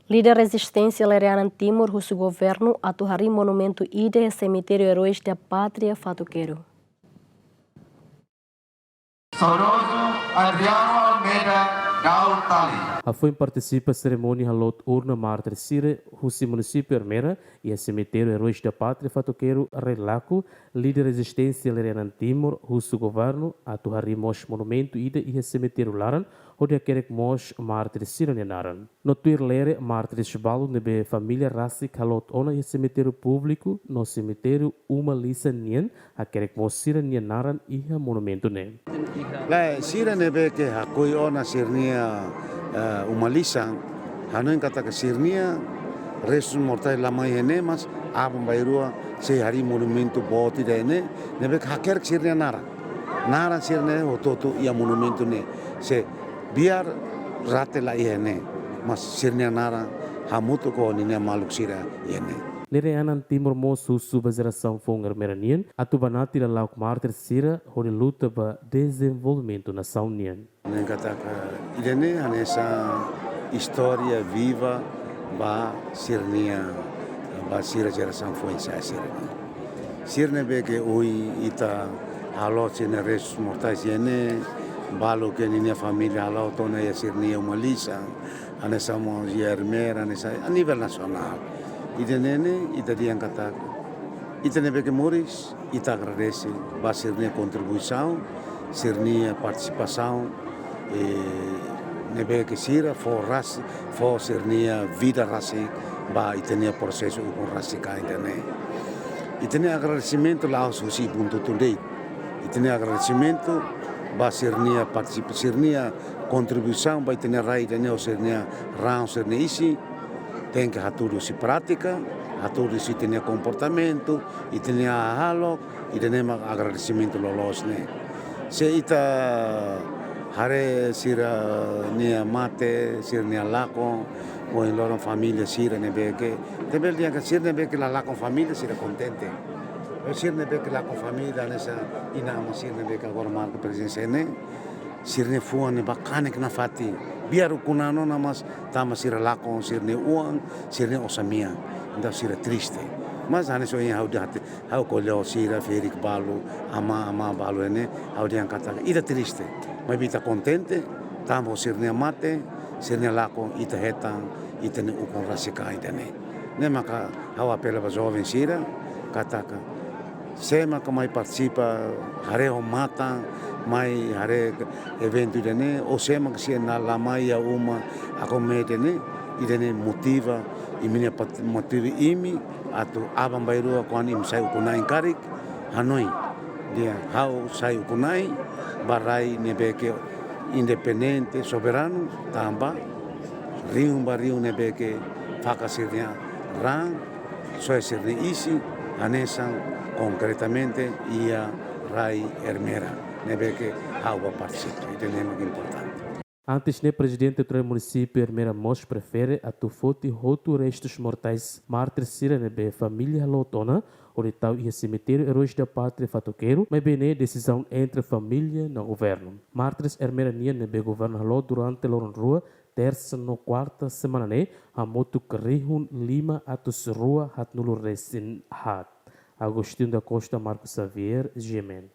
Líder Rezistensia Lere Anan Timur, husu Governu, atu harii monumentu ide Semiteriu Herois Fatuqueiro. Foi participa cerimônia halot urna martir sire husi município Ermera e a Semiteriu Herois da Patria Fatuqueiro relaku líder Rezistensia Lere Anan Timur husu Governu atu harii mos monumentu ide e a Semiteriu Laran onde kerek mos martir sire nenaran. No tuir lere martir shabalu nebe família rasik halot ona e Semiteriu Público no Semiteriu uma lisa nien a kerek mos sire nenaran e a monumentu ne. La sira nebe ke hakoi ona sirnia umalisang hanuin kata ke sirnia resus mortai lamai hene mas abang bairua se harii monumentu boti dene nebe haker sirnia nara sirne ototo ia monumentu ne se biar rate la ihene mas sirnia nara hamutu ko ninia maluk sira ihene. Lere Anan Timur mos husu bazeração fonger meranien atu banati la lauk martir sira hori luta ba desenvolvimento nação nien. Nem kata idene anessa história viva ba sirnia ba sira geração foi sa sirnia. Sirne be ke oi ita halo sine res mortais ene balo ke ninia família halo tona ya sirnia umalisa anessa mo Ermera anessa a nível nacional. Idenene ita diang kata itene be ke moris ita agradece ba sirnia contribuição sirnia participação nebe que sira for sirnia vida rasi ba itenia processo com rasi ka itene itene agradecimento lá os husi punto today itene agradecimento ba sirnia participação sirnia contribuição ba itene rai itene o sirnia rão sirnia isi tem que haturu si prática haturu si itene comportamento itene halo itene agradecimento lolos ne se ita hare sira nia mate sira nia lako o in loro famiglia sira ne beke te bel dia che sira ne beke la lako famiglia sira contente o sira ne beke la con famiglia nessa inama sira ne beke agora marco presença ne sira ne fuane bacane que na fati biar kunano namas tama sira lako sira ne uang sira ne osamia nda sira triste mas ane so yang hau kolho sira ferik balu ama balu ene hau dia kata ida triste mas bita contente tamo sirnia mate sirnia lako ita hetang ita ne ukon rasika ida ne maka hau apela ba jovem sira kataka sema que mai participa hare o mata mai hare evento dene o sema que se na la mai a uma a comete ne ida ne motiva e minha motiva imi atu abang bairua kuan im sai ukunai karik hanoi dia hau sai ukunai barai nebeke independente soberano tamba riu bariu nebeke fakasirnya rang soe sirne isi anesan concretamente ia rai Ermera nebeke hau participa itu yang importante. Antes, o presidente do município Ermera Mos prefere a tu foti roto restos mortais mártir sira nebe família lotona onde tal e Semiteriu Herois da Patria Fatuqueiro, mas bem decisão entre família no governo. Mártires Ermera nia nebe governo halo durante loron rua terça no quarta semana ne a motu kerihun lima atus rua hat nulu resin hat. Agostinho da Costa Marcos Xavier, Gemen.